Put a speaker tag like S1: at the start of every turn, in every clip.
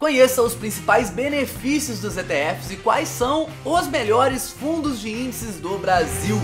S1: Conheça os principais benefícios dos ETFs e quais são os melhores fundos de índices do Brasil.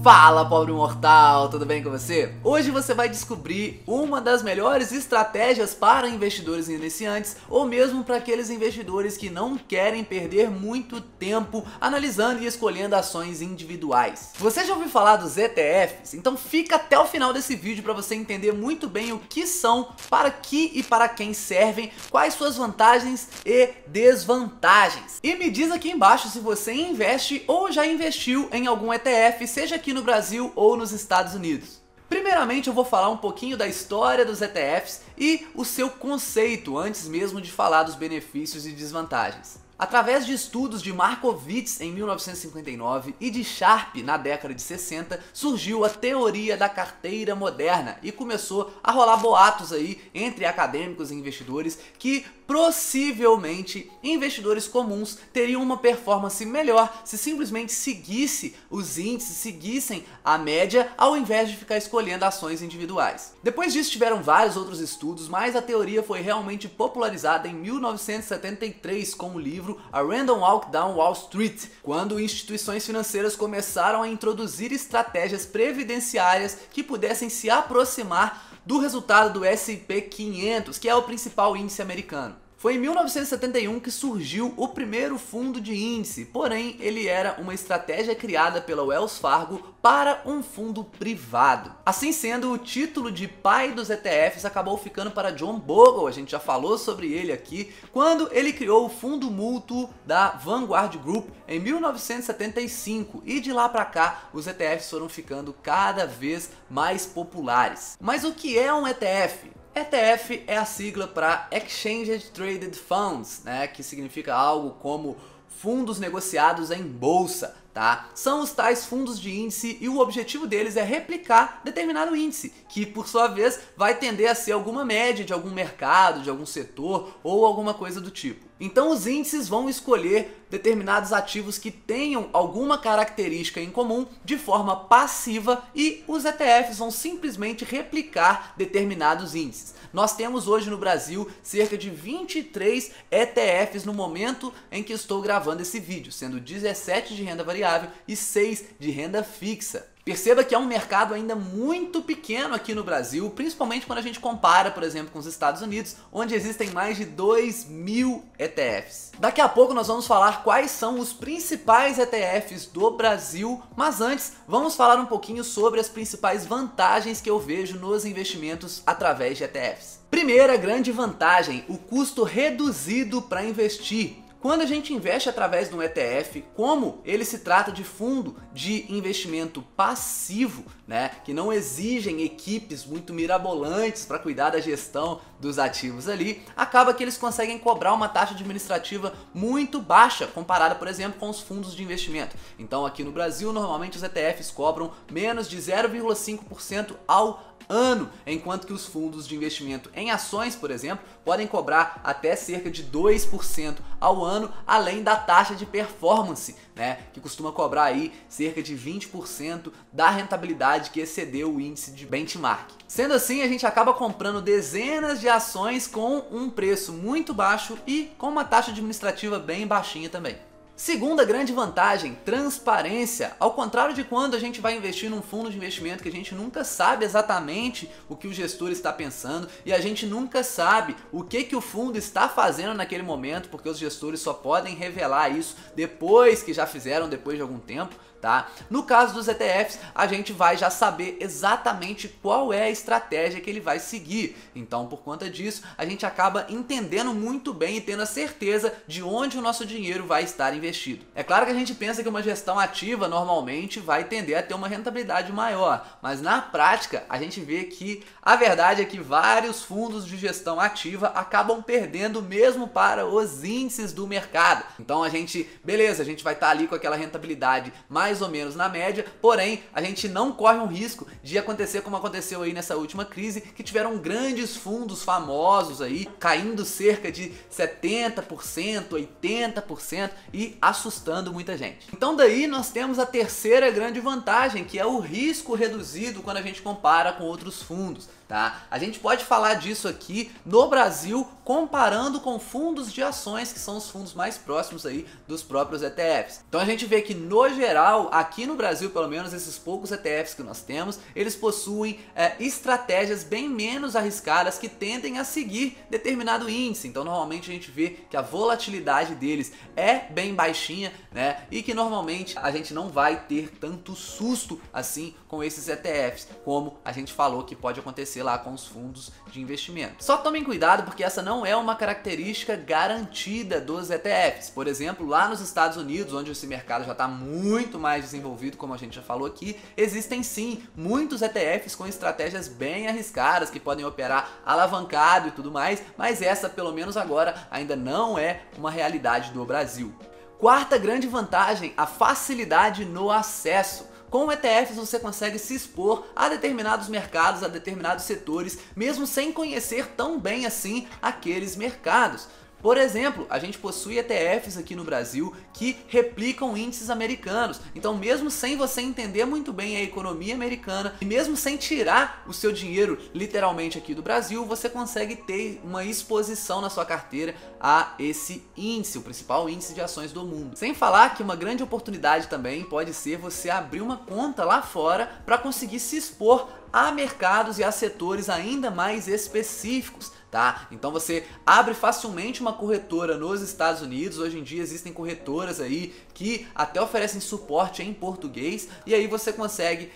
S1: Fala, pobre mortal, tudo bem com você? Hoje você vai descobrir uma das melhores estratégias para investidores iniciantes ou mesmo para aqueles investidores que não querem perder muito tempo analisando e escolhendo ações individuais. Você já ouviu falar dos ETFs? Então fica até o final desse vídeo para você entender muito bem o que são, para que e para quem servem, quais suas vantagens e desvantagens. E me diz aqui embaixo se você investe ou já investiu em algum ETF, seja aqui no Brasil ou nos Estados Unidos. Primeiramente eu vou falar um pouquinho da história dos ETFs e o seu conceito antes mesmo de falar dos benefícios e desvantagens. Através de estudos de Markowitz em 1959 e de Sharpe na década de 60, surgiu a teoria da carteira moderna e começou a rolar boatos aí entre acadêmicos e investidores que possivelmente investidores comuns teriam uma performance melhor se simplesmente seguisse os índices, seguissem a média ao invés de ficar escolhendo ações individuais. Depois disso tiveram vários outros estudos, mas a teoria foi realmente popularizada em 1973 com o livro A Random Walk Down Wall Street, quando instituições financeiras começaram a introduzir estratégias previdenciárias que pudessem se aproximar do resultado do S&P 500, que é o principal índice americano. Foi em 1971 que surgiu o primeiro fundo de índice, porém ele era uma estratégia criada pela Wells Fargo para um fundo privado. Assim sendo, o título de pai dos ETFs acabou ficando para John Bogle, a gente já falou sobre ele aqui, quando ele criou o fundo mútuo da Vanguard Group em 1975, e de lá para cá os ETFs foram ficando cada vez mais populares. Mas o que é um ETF? ETF é a sigla para Exchange Traded Funds, né, que significa algo como fundos negociados em bolsa, tá? São os tais fundos de índice e o objetivo deles é replicar determinado índice, que por sua vez vai tender a ser alguma média de algum mercado, de algum setor ou alguma coisa do tipo. Então os índices vão escolher determinados ativos que tenham alguma característica em comum de forma passiva e os ETFs vão simplesmente replicar determinados índices. Nós temos hoje no Brasil cerca de 23 ETFs no momento em que estou gravando esse vídeo, sendo 17 de renda variável e 6 de renda fixa. Perceba que é um mercado ainda muito pequeno aqui no Brasil, principalmente quando a gente compara, por exemplo, com os Estados Unidos, onde existem mais de 2.000 ETFs. Daqui a pouco nós vamos falar quais são os principais ETFs do Brasil, mas antes vamos falar um pouquinho sobre as principais vantagens que eu vejo nos investimentos através de ETFs. Primeira grande vantagem, o custo reduzido para investir. Quando a gente investe através de um ETF, como ele se trata de fundo de investimento passivo, né, que não exigem equipes muito mirabolantes para cuidar da gestão dos ativos ali, acaba que eles conseguem cobrar uma taxa administrativa muito baixa comparada, por exemplo, com os fundos de investimento. Então aqui no Brasil, normalmente os ETFs cobram menos de 0,5% ao ano, enquanto que os fundos de investimento em ações, por exemplo, podem cobrar até cerca de 2% ao ano, além da taxa de performance, né, que costuma cobrar aí cerca de 20% da rentabilidade que excedeu o índice de benchmark. Sendo assim, a gente acaba comprando dezenas de ações com um preço muito baixo e com uma taxa administrativa bem baixinha também. Segunda grande vantagem, transparência. Ao contrário de quando a gente vai investir num fundo de investimento que a gente nunca sabe exatamente o que o gestor está pensando e a gente nunca sabe o que o fundo está fazendo naquele momento, porque os gestores só podem revelar isso depois que já fizeram, depois de algum tempo, tá? No caso dos ETFs, a gente vai já saber exatamente qual é a estratégia que ele vai seguir. Então, por conta disso, a gente acaba entendendo muito bem e tendo a certeza de onde o nosso dinheiro vai estar investido. É claro que a gente pensa que uma gestão ativa normalmente vai tender a ter uma rentabilidade maior, mas na prática a gente vê que a verdade é que vários fundos de gestão ativa acabam perdendo mesmo para os índices do mercado. Então a gente, beleza, a gente vai estar ali com aquela rentabilidade mais ou menos na média, porém a gente não corre um risco de acontecer como aconteceu aí nessa última crise, que tiveram grandes fundos famosos aí caindo cerca de 70%, 80% e assustando muita gente. Então daí nós temos a terceira grande vantagem, que é o risco reduzido quando a gente compara com outros fundos. tá? A gente pode falar disso aqui no Brasil comparando com fundos de ações, que são os fundos mais próximos aí dos próprios ETFs. Então a gente vê que no geral, aqui no Brasil pelo menos, esses poucos ETFs que nós temos, eles possuem estratégias bem menos arriscadas que tendem a seguir determinado índice. Então normalmente a gente vê que a volatilidade deles é bem baixinha, né? E que normalmente a gente não vai ter tanto susto assim com esses ETFs, como a gente falou que pode acontecer lá com os fundos de investimento. Só tomem cuidado porque essa não é uma característica garantida dos ETFs. Por exemplo, lá nos Estados Unidos, onde esse mercado já está muito mais desenvolvido, como a gente já falou aqui, existem sim muitos ETFs com estratégias bem arriscadas que podem operar alavancado e tudo mais, mas essa, pelo menos agora, ainda não é uma realidade do Brasil. Quarta grande vantagem, a facilidade no acesso. Com ETFs você consegue se expor a determinados mercados, a determinados setores, mesmo sem conhecer tão bem assim aqueles mercados. Por exemplo, a gente possui ETFs aqui no Brasil que replicam índices americanos. Então, mesmo sem você entender muito bem a economia americana e mesmo sem tirar o seu dinheiro literalmente aqui do Brasil, você consegue ter uma exposição na sua carteira a esse índice, o principal índice de ações do mundo. Sem falar que uma grande oportunidade também pode ser você abrir uma conta lá fora para conseguir se expor a mercados e a setores ainda mais específicos, tá? Então você abre facilmente uma corretora nos Estados Unidos. Hoje em dia existem corretoras aí que até oferecem suporte em português, e aí você consegue,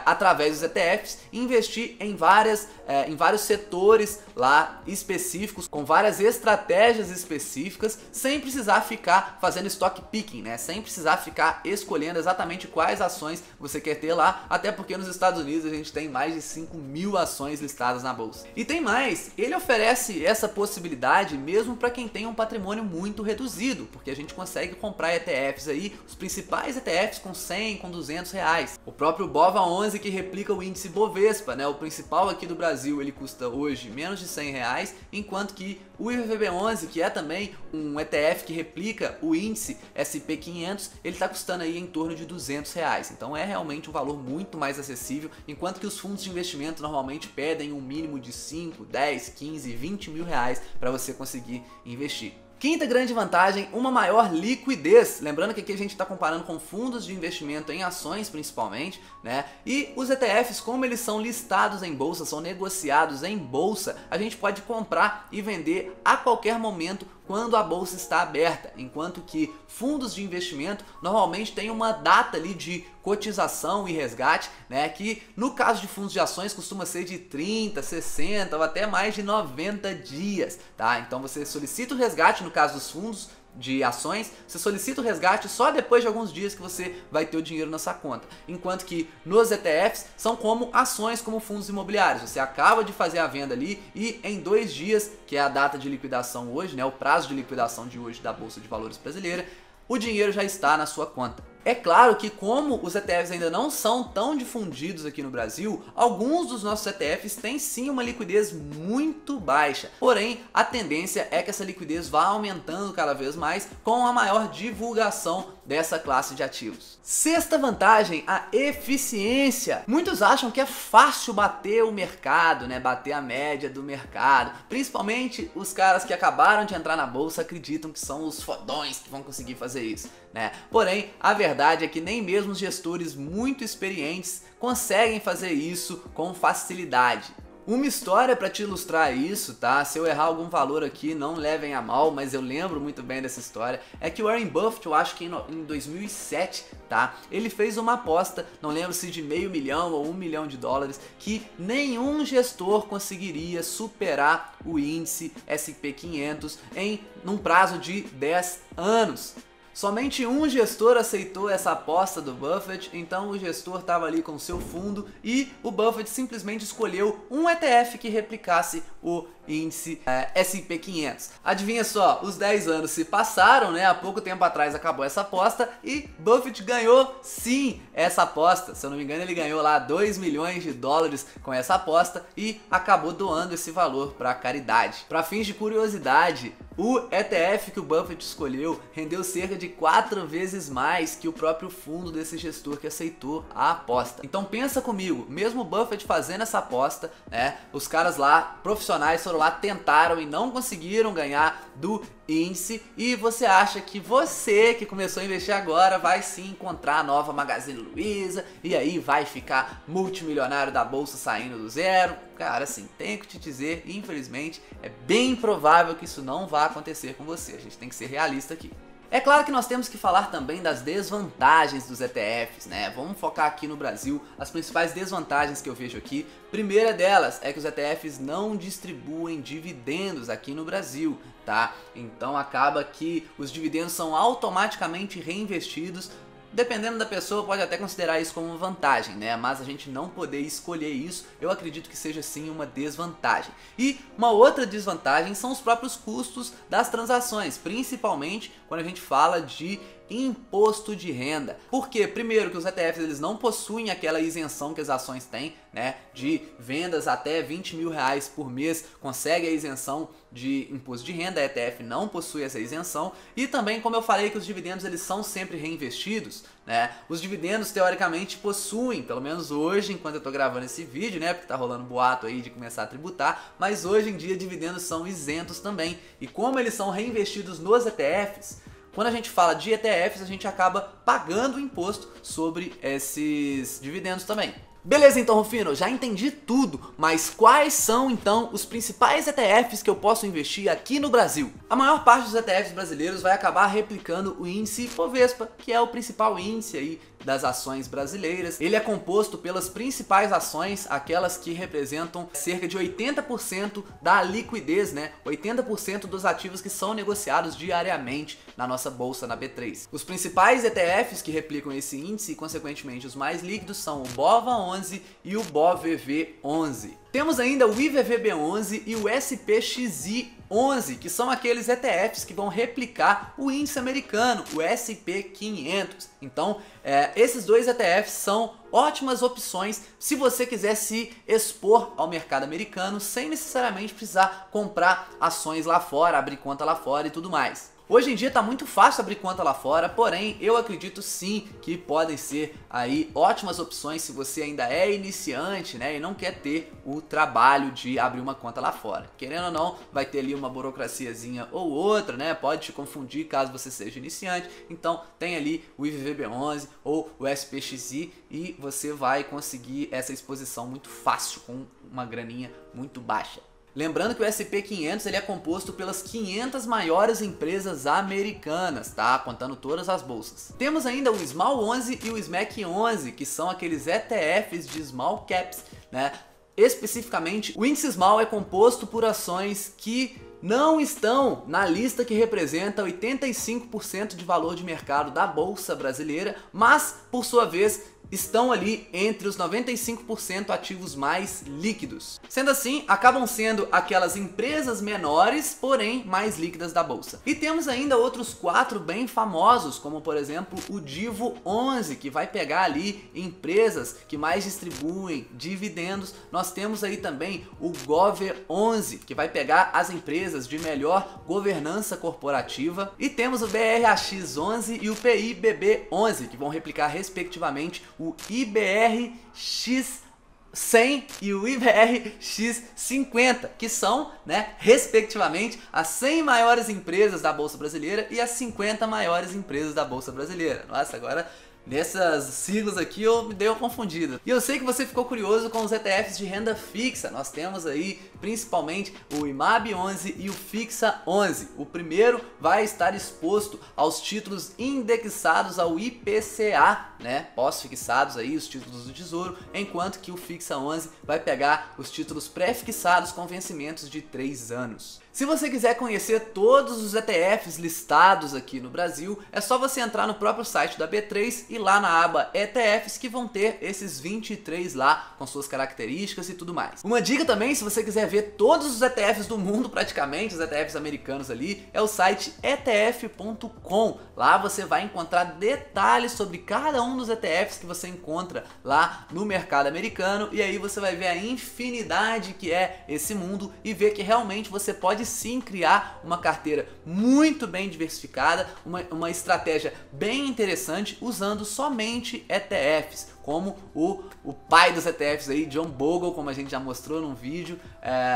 S1: através dos ETFs, investir em vários setores lá específicos, com várias estratégias específicas, sem precisar ficar fazendo stock picking, né? Sem precisar ficar escolhendo exatamente quais ações você quer ter lá, até porque nos Estados Unidos a gente tem mais de 5.000 ações listadas na bolsa. E tem mais, ele oferece essa possibilidade mesmo para quem tem um patrimônio muito reduzido, porque a gente consegue comprar ETFs aí, os principais ETFs com 100, com 200 reais. O próprio BOVA11, que replica o índice Bovespa, né? O principal aqui do Brasil, ele custa hoje menos de 100 reais, enquanto que o IVVB11, que é também um ETF que replica o índice SP500, ele está custando aí em torno de 200 reais. Então é realmente um valor muito mais acessível, enquanto que os fundos de investimento normalmente pedem um mínimo de 5, 10, 15, 20 mil reais para você conseguir investir. Quinta grande vantagem, uma maior liquidez. Lembrando que aqui a gente está comparando com fundos de investimento em ações principalmente, né? E os ETFs, como eles são listados em bolsa, são negociados em bolsa, a gente pode comprar e vender a qualquer momento quando a bolsa está aberta, enquanto que fundos de investimento normalmente têm uma data ali de cotização e resgate, né, que no caso de fundos de ações costuma ser de 30, 60 ou até mais de 90 dias, tá? Então você solicita o resgate no caso dos fundos de ações, você solicita o resgate só depois de alguns dias que você vai ter o dinheiro na sua conta. Enquanto que nos ETFs são como ações, como fundos imobiliários. Você acaba de fazer a venda ali e em 2 dias, que é a data de liquidação hoje, né, o prazo de liquidação de hoje da Bolsa de Valores brasileira, o dinheiro já está na sua conta. É claro que como os ETFs ainda não são tão difundidos aqui no Brasil, alguns dos nossos ETFs têm sim uma liquidez muito baixa. Porém, a tendência é que essa liquidez vá aumentando cada vez mais com a maior divulgação dessa classe de ativos. Sexta vantagem, a eficiência. Muitos acham que é fácil bater o mercado, né? Bater a média do mercado. Principalmente os caras que acabaram de entrar na bolsa acreditam que são os fodões que vão conseguir fazer isso, né? Porém, a verdade é que nem mesmo os gestores muito experientes conseguem fazer isso com facilidade. Uma história para te ilustrar isso, tá? Se eu errar algum valor aqui, não levem a mal, mas eu lembro muito bem dessa história. É que o Warren Buffett, eu acho que em 2007, tá? Ele fez uma aposta, não lembro se de $500 mil ou $1 milhão, que nenhum gestor conseguiria superar o índice SP500 num prazo de 10 anos. Somente um gestor aceitou essa aposta do Buffett, então o gestor estava ali com o seu fundo e o Buffett simplesmente escolheu um ETF que replicasse o índice SP500. Adivinha só, os 10 anos se passaram, né? Há pouco tempo atrás acabou essa aposta e Buffett ganhou sim essa aposta. Se eu não me engano, ele ganhou lá $2 milhões com essa aposta e acabou doando esse valor para caridade. Para fins de curiosidade, O ETF que o Buffett escolheu rendeu cerca de 4 vezes mais que o próprio fundo desse gestor que aceitou a aposta. Então pensa comigo, mesmo o Buffett fazendo essa aposta, né, os caras lá, profissionais, foram lá, tentaram e não conseguiram ganhar do índice, e você acha que você que começou a investir agora vai sim encontrar a nova Magazine Luiza e aí vai ficar multimilionário da bolsa saindo do zero? Cara, assim, tenho que te dizer, infelizmente, é bem provável que isso não vá acontecer com você. A gente tem que ser realista aqui. É claro que nós temos que falar também das desvantagens dos ETFs, né? Vamos focar aqui no Brasil, as principais desvantagens que eu vejo aqui. Primeira delas é que os ETFs não distribuem dividendos aqui no Brasil, tá? Então acaba que os dividendos são automaticamente reinvestidos. Dependendo da pessoa, pode até considerar isso como uma vantagem, né? Mas a gente não poder escolher isso, eu acredito que seja sim uma desvantagem. E uma outra desvantagem são os próprios custos das transações, principalmente quando a gente fala de imposto de renda. Por quê? Primeiro, que os ETFs eles não possuem aquela isenção que as ações têm, né? De vendas até 20 mil reais por mês, consegue a isenção de imposto de renda. A ETF não possui essa isenção. E também, como eu falei, que os dividendos eles são sempre reinvestidos, né? Os dividendos teoricamente possuem, pelo menos hoje, enquanto eu tô gravando esse vídeo, né? Porque tá rolando boato aí de começar a tributar, mas hoje em dia dividendos são isentos também. E como eles são reinvestidos nos ETFs, quando a gente fala de ETFs, a gente acaba pagando o imposto sobre esses dividendos também. Beleza então, Rufino, já entendi tudo, mas quais são então os principais ETFs que eu posso investir aqui no Brasil? A maior parte dos ETFs brasileiros vai acabar replicando o índice Ibovespa, que é o principal índice aí das ações brasileiras. Ele é composto pelas principais ações, aquelas que representam cerca de 80% da liquidez, né? 80% dos ativos que são negociados diariamente na nossa bolsa, na B3. Os principais ETFs que replicam esse índice e, consequentemente, os mais líquidos são o BOVA11 e o BOVV11. Temos ainda o IVVB11 e o SPXI11, que são aqueles ETFs que vão replicar o índice americano, o SP500. Então, esses dois ETFs são ótimas opções se você quiser se expor ao mercado americano sem necessariamente precisar comprar ações lá fora, abrir conta lá fora e tudo mais. Hoje em dia está muito fácil abrir conta lá fora, porém eu acredito sim que podem ser aí ótimas opções se você ainda é iniciante, né, e não quer ter o trabalho de abrir uma conta lá fora. Querendo ou não, vai ter ali uma burocraciazinha ou outra, né, pode te confundir caso você seja iniciante. Então tem ali o IVVB11 ou o SPXI e você vai conseguir essa exposição muito fácil com uma graninha muito baixa. Lembrando que o SP500 ele é composto pelas 500 maiores empresas americanas, tá? Contando todas as bolsas. Temos ainda o Small 11 e o SMAC 11, que são aqueles ETFs de Small Caps, né? Especificamente, o índice Small é composto por ações que não estão na lista que representa 85% de valor de mercado da bolsa brasileira, mas, por sua vez, estão ali entre os 95% ativos mais líquidos. Sendo assim, acabam sendo aquelas empresas menores, porém mais líquidas da bolsa. E temos ainda outros 4 bem famosos, como por exemplo o Divo 11, que vai pegar ali empresas que mais distribuem dividendos. Nós temos aí também o Gover 11, que vai pegar as empresas de melhor governança corporativa. E temos o BRAX 11 e o PIBB 11, que vão replicar respectivamente o IBRX100 e o IBRX50, que são, né, respectivamente, as 100 maiores empresas da Bolsa Brasileira e as 50 maiores empresas da Bolsa Brasileira. Nossa, agora nessas siglas aqui eu me dei uma confundida. E eu sei que você ficou curioso com os ETFs de renda fixa. Nós temos aí principalmente o IMAB 11 e o Fixa 11. O primeiro vai estar exposto aos títulos indexados ao IPCA, né? Pós-fixados aí, os títulos do Tesouro, enquanto que o Fixa 11 vai pegar os títulos pré-fixados com vencimentos de 3 anos. Se você quiser conhecer todos os ETFs listados aqui no Brasil, é só você entrar no próprio site da B3 e lá na aba ETFs que vão ter esses 23 lá com suas características e tudo mais. Uma dica também, se você quiser ver todos os ETFs do mundo praticamente, os ETFs americanos ali, é o site etf.com. Lá você vai encontrar detalhes sobre cada um dos ETFs que você encontra lá no mercado americano, e aí você vai ver a infinidade que é esse mundo e ver que realmente você pode pode sim criar uma carteira muito bem diversificada, uma estratégia bem interessante usando somente ETFs, como o pai dos ETFs aí, John Bogle, como a gente já mostrou num vídeo,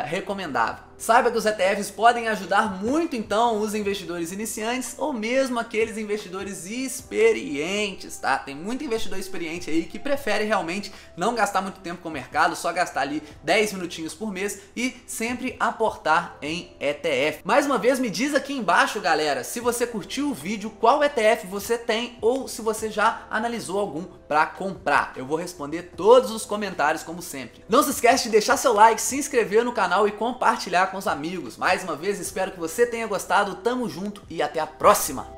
S1: recomendava. Saiba que os ETFs podem ajudar muito então os investidores iniciantes ou mesmo aqueles investidores experientes, tá? Tem muito investidor experiente aí que prefere realmente não gastar muito tempo com o mercado, só gastar ali 10 minutinhos por mês e sempre aportar em ETF. Mais uma vez, me diz aqui embaixo, galera, se você curtiu o vídeo, qual ETF você tem ou se você já analisou algum para comprar. Eu vou responder todos os comentários como sempre. Não se esquece de deixar seu like, se inscrever no canal e compartilhar com os amigos. Mais uma vez, espero que você tenha gostado, tamo junto e até a próxima!